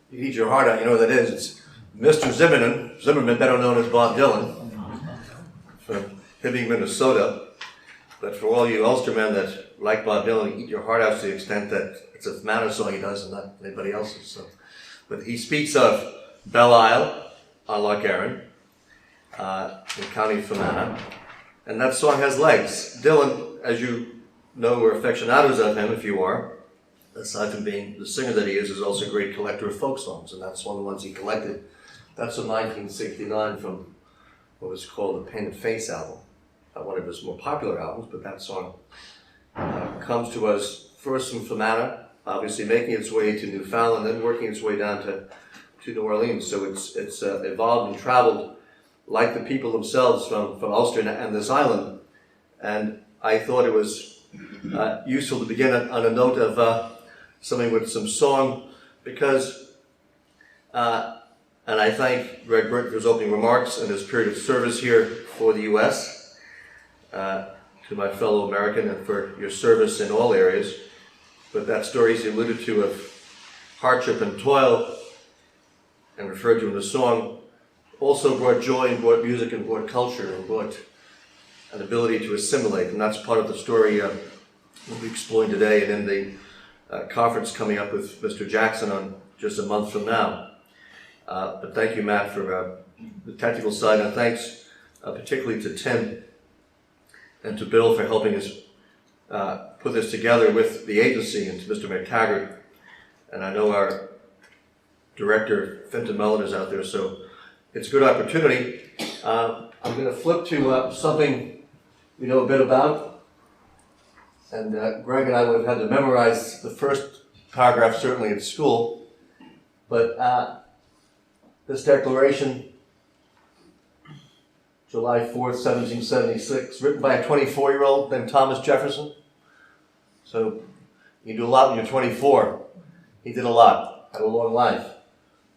You eat your heart out, you know what that is. It's Mr. Zimmerman, better known as Bob Dylan, from Hibbing, Minnesota. But for all you Ulstermen that like Bob Dylan, eat your heart out to the extent that it's a Manor song he does and not anybody else's. So. But he speaks of Belle Isle on Loch Erin, in County Fermanagh, and that song has legs. Dylan, as you know, we're aficionados of him, if you are, aside from being the singer that he is also a great collector of folk songs, and that's one of the ones he collected. That's from 1969 from what was called the Painted Face album, one of his more popular albums, but that song comes to us first from Fermanagh, obviously making its way to Newfoundland, then working its way down to New Orleans. So it's evolved and traveled like the people themselves from Ulster and this island. And I thought it was useful to begin on a note of something with some song, because, and I thank Greg Burton for his opening remarks and his period of service here for the U.S., to my fellow American, and for your service in all areas. But that story he alluded to of hardship and toil and referred to in the song also brought joy and brought music and brought culture and brought an ability to assimilate. And that's part of the story we'll be exploring today and in the conference coming up with Mr. Jackson on just a month from now. But thank you, Matt, for the technical side, and thanks particularly to Tim and to Bill for helping us put this together with the agency, and to Mr. McTaggart. And I know our director, Fintan Mellon, is out there, so it's a good opportunity. I'm going to flip to something we know a bit about. And Greg and I would have had to memorize the first paragraph, certainly at school. But this declaration, July 4th, 1776, written by a 24-year-old named Thomas Jefferson. So you do a lot when you're 24. He did a lot, had a long life.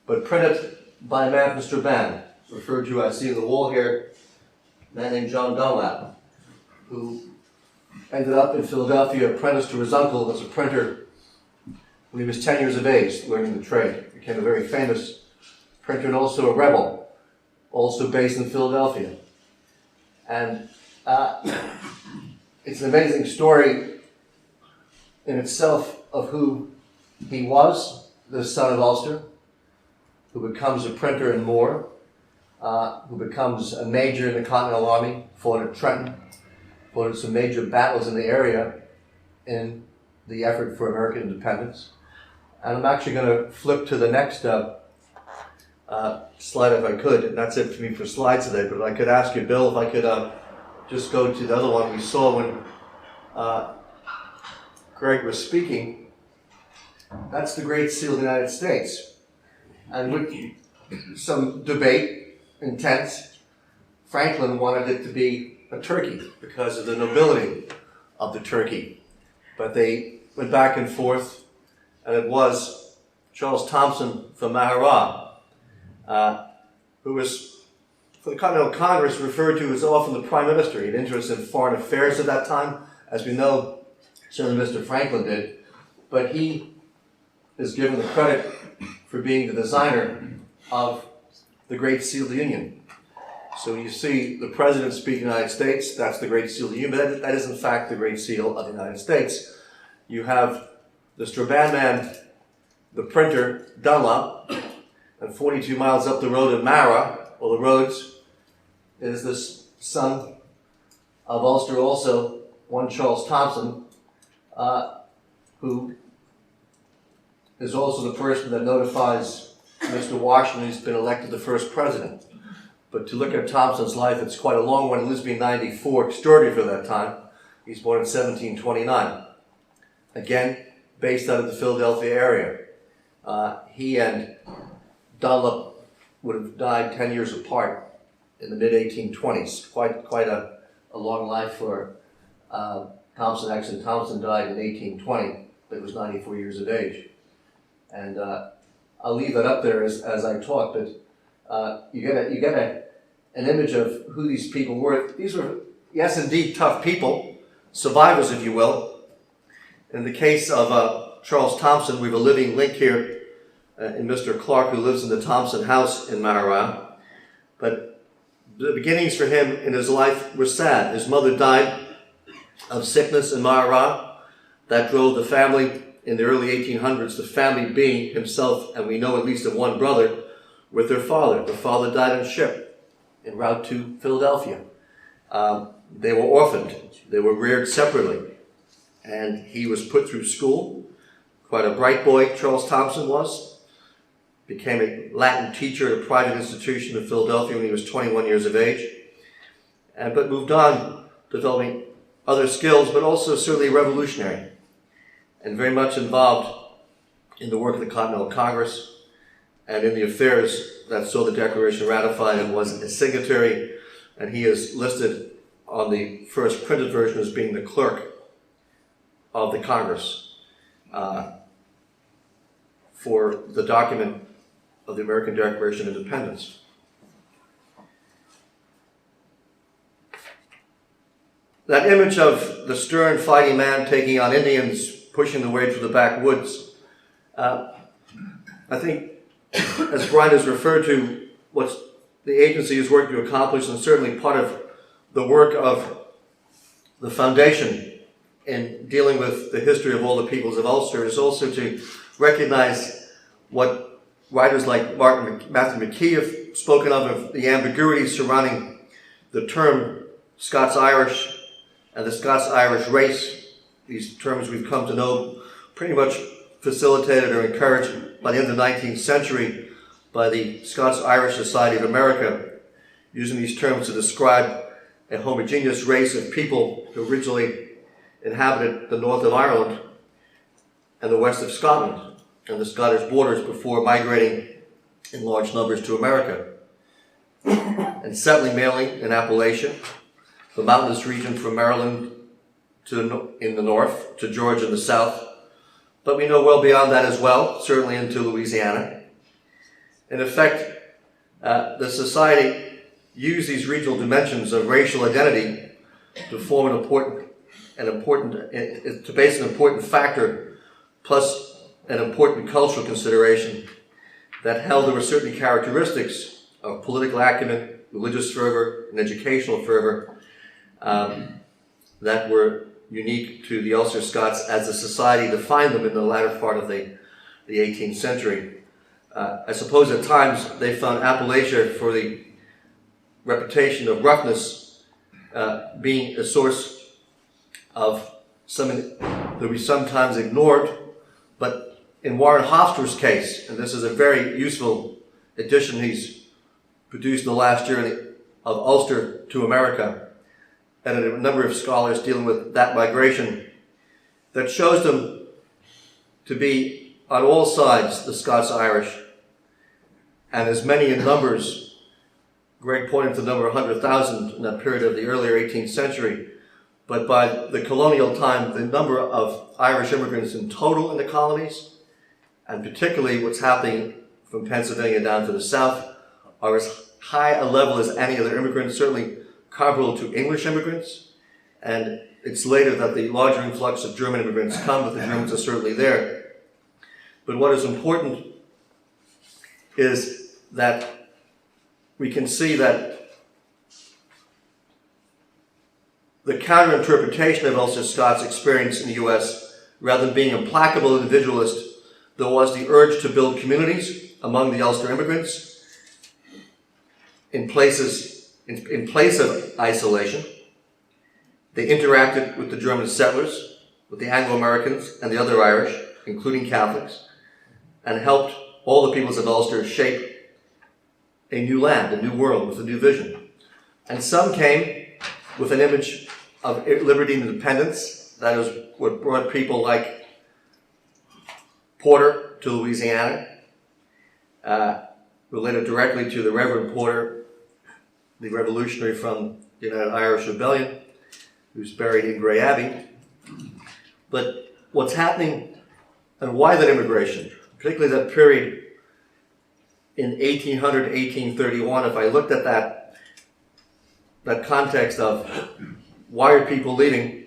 But printed by a man, Mr. Ban, referred to, I see on the wall here, a man named John Dunlap, who ended up in Philadelphia, apprenticed to his uncle as a printer when he was 10 years of age, learning the trade. Became a very famous printer and also a rebel, also based in Philadelphia. And it's an amazing story in itself of who he was, the son of Ulster, who becomes a printer and more, who becomes a major in the Continental Army, fought at Trenton, fought in some major battles in the area in the effort for American independence. And I'm actually going to flip to the next slide if I could, and that's it for me for slides today, but I could ask you, Bill, if I could just go to the other one we saw when Greg was speaking. That's the Great Seal of the United States. And with some debate, intense, Franklin wanted it to be a turkey because of the nobility of the turkey. But they went back and forth, and it was Charles Thompson from Mahara, who was, for the Continental Congress, referred to as often the Prime Minister. He had interest in foreign affairs at that time, as we know, certainly Mr. Franklin did. But he is given the credit for being the designer of the Great Seal of the Union. So you see the President speaking of the United States, that's the Great Seal of the Union, but that is in fact the Great Seal of the United States. You have the Strabane man, the printer, Dunlop, and 42 miles up the road in Mara, or the roads, is this son of Ulster also, one Charles Thompson, who is also the person that notifies Mr. Washington he's been elected the first president. But to look at Thompson's life, it's quite a long one. He lives to be 94, extraordinary for that time. He's born in 1729. Again, based out of the Philadelphia area. He and Dunlop would have died 10 years apart in the mid-1820s. Quite a long life for Thompson. Actually, Thompson died in 1820, but he was 94 years of age. And I'll leave that up there as I talk, but you get an image of who these people were. These were, yes, indeed, tough people, survivors, if you will. In the case of Charles Thompson, we have a living link here in Mr. Clark, who lives in the Thompson house in Maharaj. But the beginnings for him in his life were sad. His mother died of sickness in Maharaj. That drove the family in the early 1800s, the family being himself, and we know at least of one brother, with their father. The father died on a ship en route to Philadelphia. They were orphaned. They were reared separately. And he was put through school. Quite a bright boy, Charles Thompson was. Became a Latin teacher at a private institution in Philadelphia when he was 21 years of age. But moved on, developing other skills, but also certainly revolutionary. And very much involved in the work of the Continental Congress and in the affairs that saw the Declaration ratified, and was a signatory. And he is listed on the first printed version as being the clerk of the Congress for the document of the American Declaration of Independence. That image of the stern fighting man taking on Indians, pushing the way through the backwoods, I think, as Brian has referred to, what the agency is working to accomplish, and certainly part of the work of the foundation in dealing with the history of all the peoples of Ulster, is also to recognize what writers like Matthew McKee have spoken of the ambiguity surrounding the term Scots-Irish and the Scots-Irish race. These terms we've come to know pretty much facilitated or encouraged by the end of the 19th century by the Scots-Irish Society of America, using these terms to describe a homogeneous race of people who originally inhabited the north of Ireland and the west of Scotland and the Scottish borders before migrating in large numbers to America and settling mainly in Appalachia, the mountainous region from Maryland in the north to Georgia in the south, but we know well beyond that as well, certainly into Louisiana. In effect, the society used these regional dimensions of racial identity to form to base an important factor plus an important cultural consideration that held there were certain characteristics of political acumen, religious fervor, and educational fervor that were unique to the Ulster Scots as the society defined them in the latter part of the 18th century. I suppose at times they found Appalachia, for the reputation of roughness, being a source of something that we sometimes ignored. But in Warren Hofstra's case, and this is a very useful edition he's produced in the last year of Ulster to America, and a number of scholars dealing with that migration, that shows them to be on all sides the Scots-Irish, and as many in numbers. Greg pointed to the number of 100,000 in that period of the earlier 18th century, but by the colonial time, the number of Irish immigrants in total in the colonies, and particularly what's happening from Pennsylvania down to the south, are as high a level as any other immigrants, certainly comparable to English immigrants. And it's later that the larger influx of German immigrants come, but the Germans are certainly there. But what is important is that we can see that the counter-interpretation of Ulster Scots' experience in the U.S., rather than being implacable individualist, there was the urge to build communities among the Ulster immigrants in place of isolation. They interacted with the German settlers, with the Anglo-Americans and the other Irish, including Catholics, and helped all the peoples of Ulster shape a new land, a new world, with a new vision. And some came with an image of liberty and independence. That is what brought people like Porter to Louisiana, related directly to the Reverend Porter, the revolutionary from the United Irish Rebellion, who's buried in Grey Abbey. But what's happening and why that immigration, particularly that period in 1800 to 1831, if I looked at that context of why are people leaving,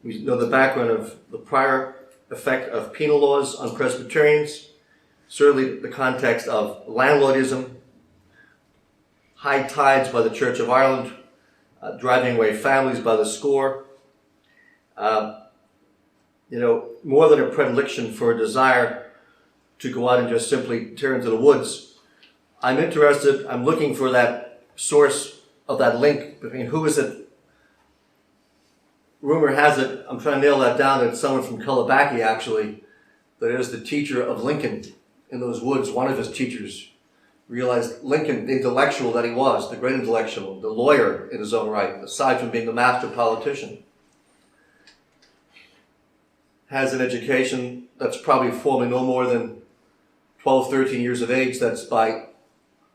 we know the background of the prior effect of penal laws on Presbyterians, certainly the context of landlordism, high tides by the Church of Ireland, driving away families by the score, more than a predilection for a desire to go out and just simply tear into the woods. I'm looking for that source of that link between who is it. Rumor has it, I'm trying to nail that down, that it's someone from Culabaki actually, that is the teacher of Lincoln in those woods. One of his teachers realized Lincoln, the intellectual that he was, the great intellectual, the lawyer in his own right, aside from being the master politician, has an education that's probably forming no more than 12, 13 years of age. That's by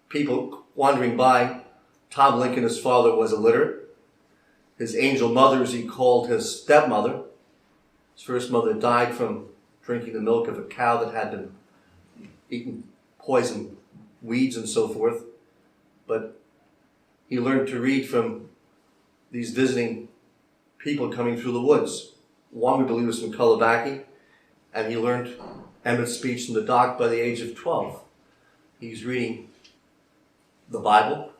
people wandering by. Tom Lincoln, his father, was illiterate. His angel mother, as he called his stepmother, his first mother, died from drinking the milk of a cow that had been eaten poison weeds and so forth. But he learned to read from these visiting people coming through the woods. One, we believe, was from Culabaki, and he learned Emmett's speech from the dock by the age of 12. He's reading the Bible.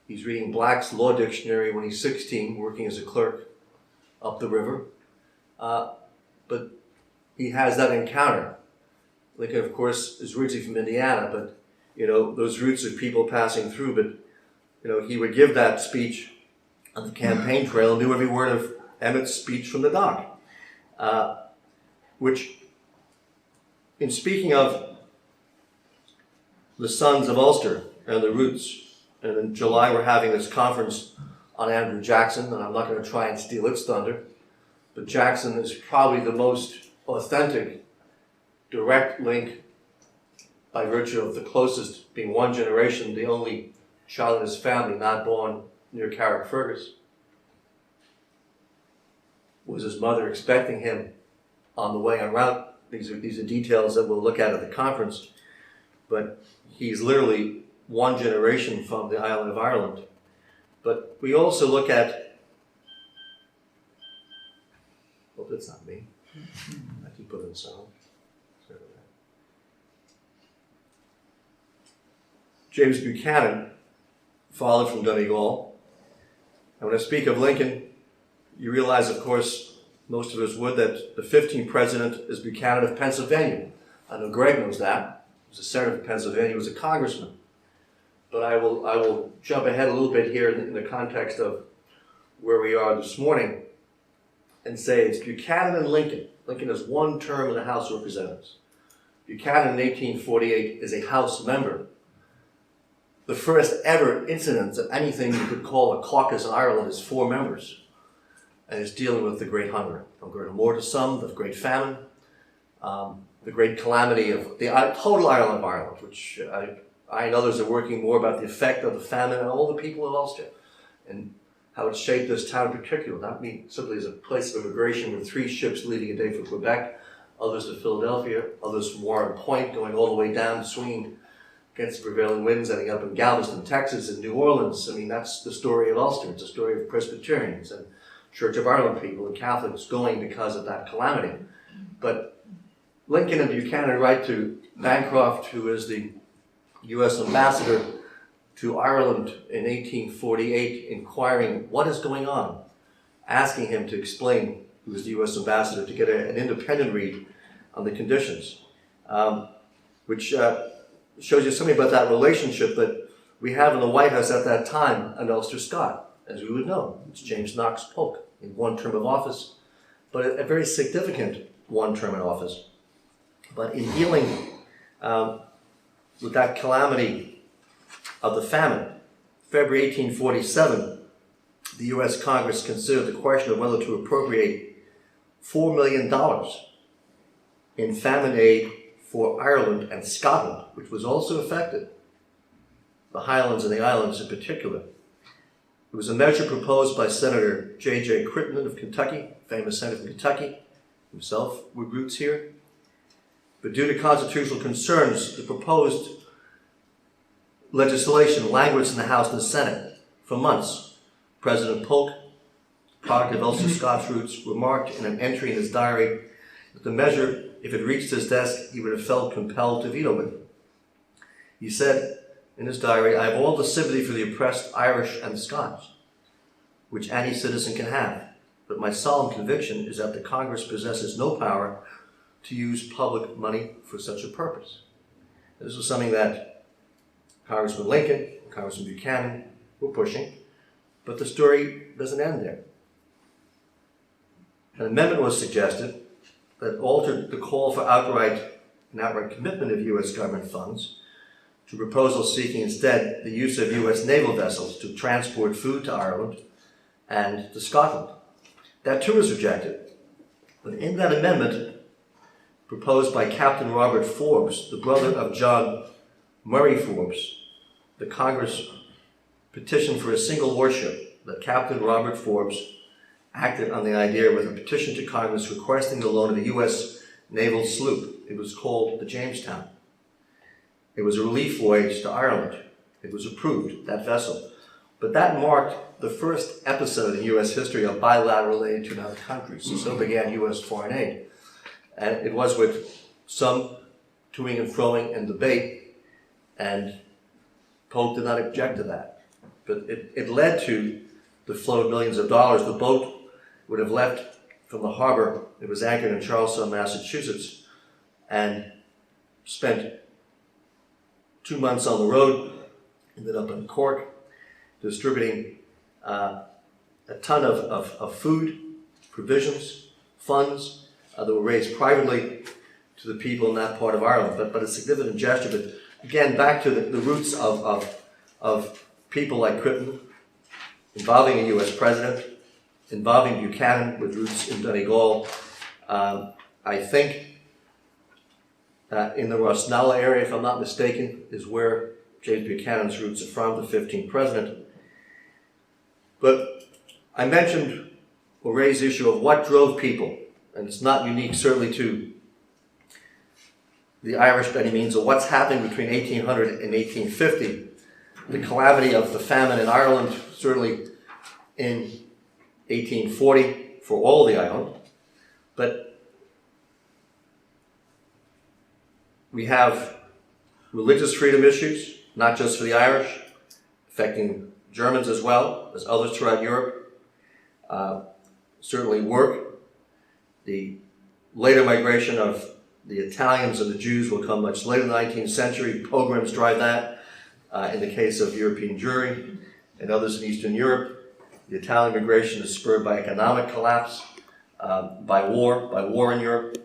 He's reading Black's Law Dictionary when he's 16, working as a clerk up the river. But he has that encounter. Lincoln, of course, is originally from Indiana, but, those roots of people passing through. But, he would give that speech on the campaign trail and knew every word of Emmett's speech from the dock. Which, in speaking of the sons of Ulster and the roots, and in July we're having this conference on Andrew Jackson, and I'm not going to try and steal its thunder, but Jackson is probably the most authentic, direct link by virtue of the closest being one generation, the only child in his family not born near Carrickfergus. Was his mother expecting him on the way en route? These are details that we'll look at the conference, but he's literally one generation from the island of Ireland. But we also look at, hope that's not me. I can put in sound. Sorry about that. James Buchanan, father from Donegal. And when I speak of Lincoln, you realize, of course, most of us would, that the 15th president is Buchanan of Pennsylvania. I know Greg knows that. He was a senator of Pennsylvania. He was a congressman. But I will jump ahead a little bit here in the context of where we are this morning and say it's Buchanan and Lincoln. Lincoln has one term in the House of Representatives. Buchanan in 1848 is a House member. The first ever incident of anything you could call a caucus in Ireland is 4 members. And is dealing with the Great Hunger. From greater more to some, the Great Famine, the great calamity of the total island of Ireland, which I and others are working more about the effect of the famine on all the people of Ulster and how it shaped this town in particular. Not me simply as a place of immigration with 3 ships leaving a day for Quebec, others to Philadelphia, others from Warren Point, going all the way down, swinging against prevailing winds, ending up in Galveston, Texas, and New Orleans. I mean, that's the story of Ulster. It's a story of Presbyterians and Church of Ireland people and Catholics going because of that calamity. But Lincoln and Buchanan write to Bancroft, who is the U.S. ambassador to Ireland in 1848, inquiring what is going on, asking him to explain, who is the U.S. ambassador, to get an independent read on the conditions, which shows you something about that relationship that we have in the White House at that time, and Ulster Scott. As we would know, it's James Knox Polk in one term of office, but a very significant one term in office. But in dealing with that calamity of the famine, February 1847, the U.S. Congress considered the question of whether to appropriate $4 million in famine aid for Ireland and Scotland, which was also affected, the Highlands and the Islands in particular. It was a measure proposed by Senator J.J. Crittenden of Kentucky, famous senator from Kentucky, himself with roots here. But due to constitutional concerns, the proposed legislation languished in the House and the Senate for months. President Polk, product of Ulster Scott's roots, remarked in an entry in his diary that the measure, if it reached his desk, he would have felt compelled to veto it. He said in his diary, "I have all the sympathy for the oppressed Irish and Scots, which any citizen can have, but my solemn conviction is that the Congress possesses no power to use public money for such a purpose." This was something that Congressman Lincoln, Congressman Buchanan were pushing, but the story doesn't end there. An amendment was suggested that altered the call for an outright commitment of U.S. government funds to proposals seeking instead the use of U.S. naval vessels to transport food to Ireland and to Scotland. That too was rejected. But in that amendment, proposed by Captain Robert Forbes, the brother of John Murray Forbes, the Congress petitioned for a single warship. That Captain Robert Forbes acted on the idea with a petition to Congress requesting the loan of a U.S. naval sloop. It was called the Jamestown. It was a relief voyage to Ireland. It was approved, that vessel. But that marked the first episode in U.S. history of bilateral aid to another country. So began U.S. foreign aid. And it was with some toing and froing and debate, and Polk did not object to that. But it led to the flow of millions of dollars. The boat would have left from the harbor. It was anchored in Charlestown, Massachusetts, and spent 2 months on the road, ended up in Cork, distributing a ton of food, provisions, funds that were raised privately to the people in that part of Ireland. But a significant gesture. But again, back to the roots of people like Crittenden, involving a U.S. president, involving Buchanan with roots in Donegal. I think in the Rosnalla area, if I'm not mistaken, is where James Buchanan's roots are from, the 15th president. But I mentioned or raised the issue of what drove people, and it's not unique certainly to the Irish by any means, or what's happening between 1800 and 1850. The calamity of the famine in Ireland, certainly in 1840 for all the island, but we have religious freedom issues, not just for the Irish, affecting Germans as well as others throughout Europe. Certainly work. The later migration of the Italians and the Jews will come much later in the 19th century. Pogroms drive that. In the case of European Jewry and others in Eastern Europe, the Italian migration is spurred by economic collapse, by war in Europe.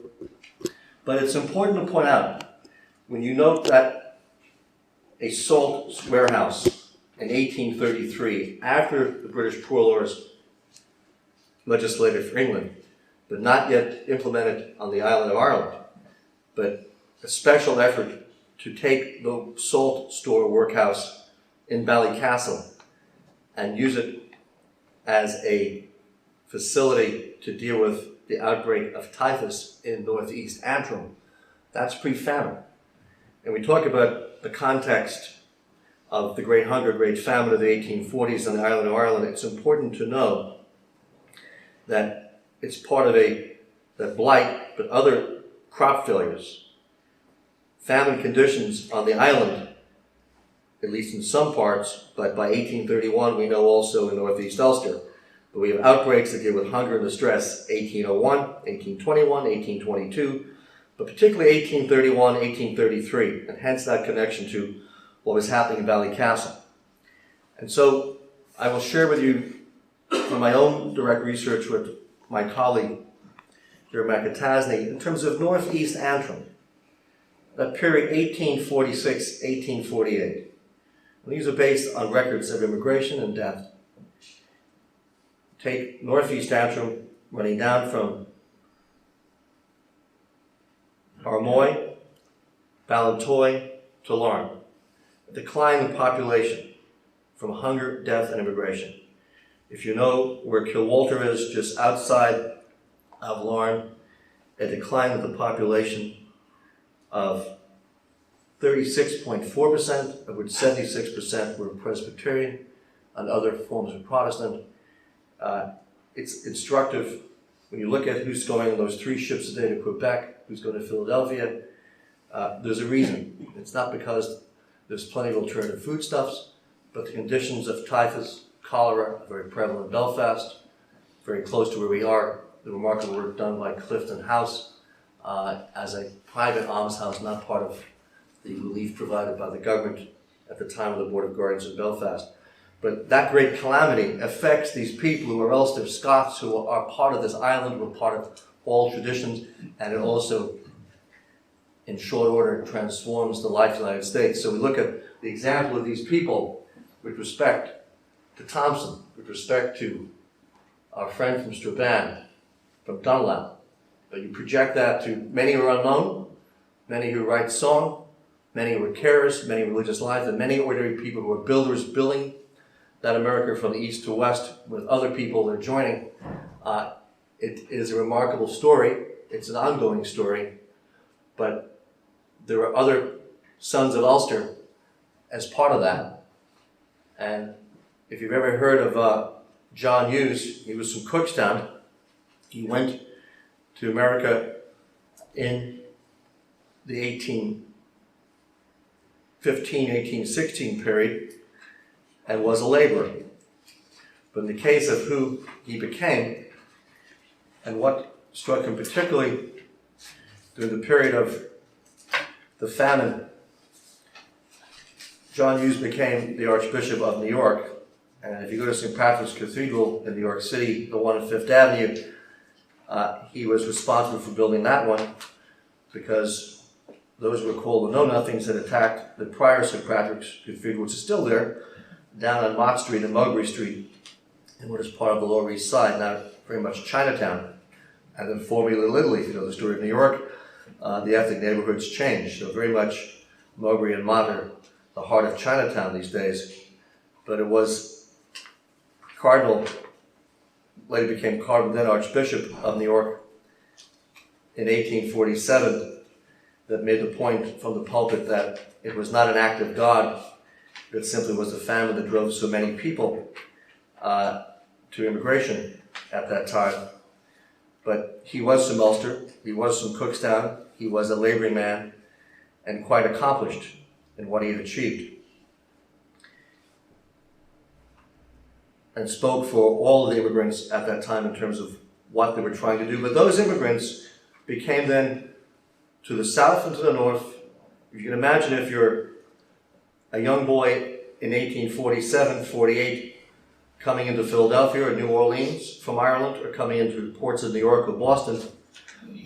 But it's important to point out, when you note that a salt warehouse in 1833, after the British Poor Laws legislated for England, but not yet implemented on the island of Ireland, but a special effort to take the salt store workhouse in Ballycastle and use it as a facility to deal with the outbreak of typhus in northeast Antrim. That's pre-famine. And we talk about the context of the Great Hunger, Great Famine of the 1840s on the island of Ireland. It's important to know that it's part of that blight, but other crop failures, famine conditions on the island, at least in some parts, but by 1831 we know also in northeast Ulster. But we have outbreaks that deal with hunger and distress, 1801, 1821, 1822, but particularly 1831, 1833, and hence that connection to what was happening in Ballycastle. And so I will share with you from my own direct research with my colleague, Jerry McAtasney, in terms of northeast Antrim, that period 1846, 1848. And these are based on records of immigration and death. Take northeast Antrim, running down from Armoy, Ballintoy to Larne. A decline in population from hunger, death, and immigration. If you know where Kilwalter is, just outside of Larne, a decline in the population of 36.4%, of which 76% were Presbyterian and other forms of Protestant. It's instructive when you look at who's going on those 3 ships a day to Quebec, who's going to Philadelphia. There's a reason. It's not because there's plenty of alternative foodstuffs, but the conditions of typhus, cholera are very prevalent in Belfast, very close to where we are. The remarkable work done by Clifton House as a private almshouse, not part of the relief provided by the government at the time of the Board of Guardians in Belfast. But that great calamity affects these people who are Ulster Scots, who are part of this island, who are part of all traditions, and it also, in short order, transforms the life of the United States. So we look at the example of these people with respect to Thompson, with respect to our friend from Strabane, from Dunlap. But you project that to many who are unknown, many who write song, many who are carers, many religious lives, and many ordinary people who are builders building that America from the east to west with other people they're joining. It is a remarkable story. It's an ongoing story. But there are other sons of Ulster as part of that. And if you've ever heard of John Hughes, he was from Cookstown. He went to America in the 1815, 1816 period and was a laborer. But in the case of who he became and what struck him particularly during the period of the famine, John Hughes became the Archbishop of New York. And if you go to St. Patrick's Cathedral in New York City, the one on Fifth Avenue, he was responsible for building that one because those who were called the Know-Nothings had attacked the prior St. Patrick's Cathedral, which is still there, down on Mott Street and Mulberry Street, in what is part of the Lower East Side, now very much Chinatown, and then formerly Little Italy. If you know the story of New York, the ethnic neighborhoods changed. So very much Mulberry and Mott are the heart of Chinatown these days. But it was Cardinal, later became Cardinal, then Archbishop of New York in 1847, that made the point from the pulpit that it was not an act of God, it simply was the famine that drove so many people to immigration at that time. But he was from Ulster, he was from Cookstown, he was a laboring man, and quite accomplished in what he had achieved. And spoke for all of the immigrants at that time in terms of what they were trying to do. But those immigrants became then, to the south and to the north, if you can imagine if you're a young boy in 1847, 48, coming into Philadelphia or New Orleans from Ireland, or coming into the ports of New York or Boston,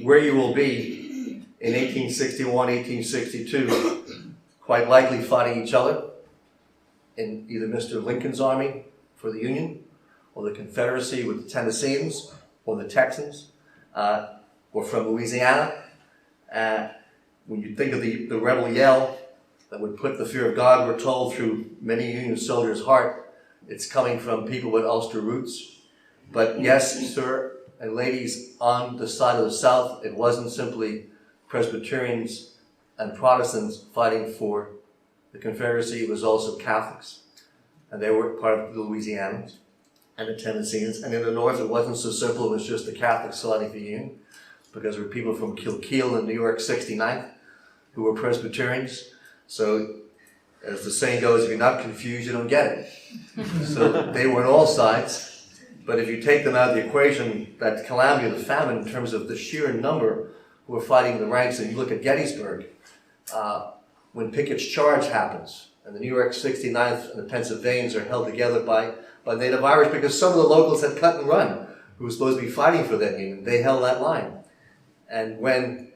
where you will be in 1861, 1862, quite likely fighting each other in either Mr. Lincoln's army for the Union, or the Confederacy with the Tennesseans, or the Texans, or from Louisiana. When you think of the rebel yell that would put the fear of God, we're told, through many Union soldiers' heart, it's coming from people with Ulster roots. But yes, sir and ladies, on the side of the South, it wasn't simply Presbyterians and Protestants fighting for the Confederacy, it was also Catholics. And they were part of the Louisianians and the Tennesseans. And in the North, it wasn't so simple, it was just the Catholics fighting for the Union, because there were people from Kilkeel in New York 69th who were Presbyterians. So, as the saying goes, if you're not confused, you don't get it. So they were on all sides. But if you take them out of the equation, that calamity of the famine, in terms of the sheer number who were fighting in the ranks, and you look at Gettysburg, when Pickett's charge happens, and the New York 69th and the Pennsylvanians are held together by native Irish, because some of the locals had cut and run, who were supposed to be fighting for that union. They held that line. And when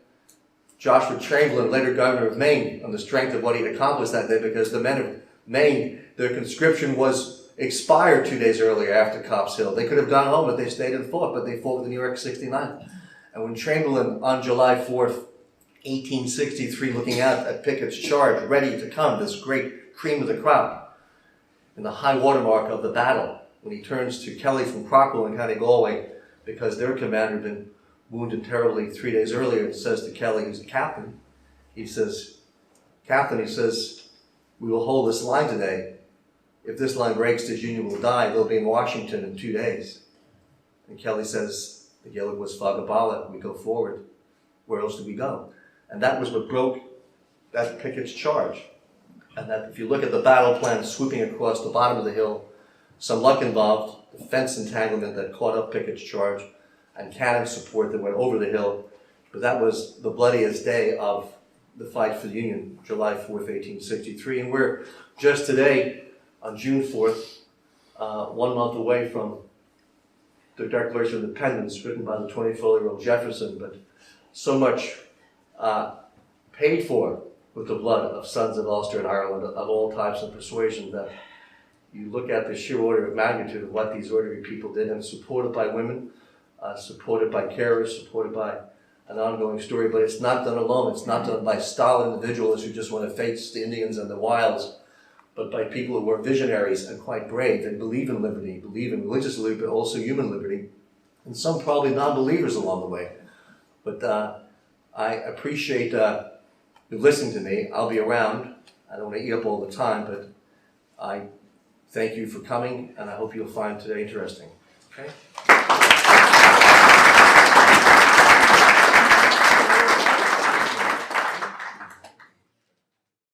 Joshua Chamberlain, later governor of Maine, on the strength of what he'd accomplished that day, because the men of Maine, their conscription was expired 2 days earlier after Copp's Hill. They could have gone home, but they stayed and fought, but they fought with the New York 69th. And when Chamberlain, on July 4th, 1863, looking out at Pickett's charge, ready to come, this great cream of the crop, in the high watermark of the battle, when he turns to Kelly from Crockwell in County Galway, because their commander had been wounded terribly 3 days earlier, and says to Kelly, who's a captain, he says, Captain, he says, we will hold this line today. If this line breaks, this Union will die. They'll be in Washington in 2 days. And Kelly says, the Gaelic was Fagabala, we go forward. where else do we go? And that was what broke that Pickett's charge. And that if you look at the battle plan swooping across the bottom of the hill, some luck involved, the fence entanglement that caught up Pickett's charge, and cannon support that went over the hill. But that was the bloodiest day of the fight for the Union, July 4th, 1863. And we're just today, on June 4th, 1 month away from the Declaration of Independence, written by the 24-year-old Jefferson, but so much paid for with the blood of sons of Ulster and Ireland of all types and persuasion, that you look at the sheer order of magnitude of what these ordinary people did, and supported by women, supported by carers, supported by an ongoing story. But it's not done alone. It's not done by stolid individuals who just want to face the Indians and the wilds, but by people who are visionaries and quite brave and believe in liberty, believe in religious liberty, but also human liberty, and some probably non-believers along the way. But I appreciate you listening to me. I'll be around. I don't want to eat up all the time, but I thank you for coming, and I hope you'll find today interesting. Okay?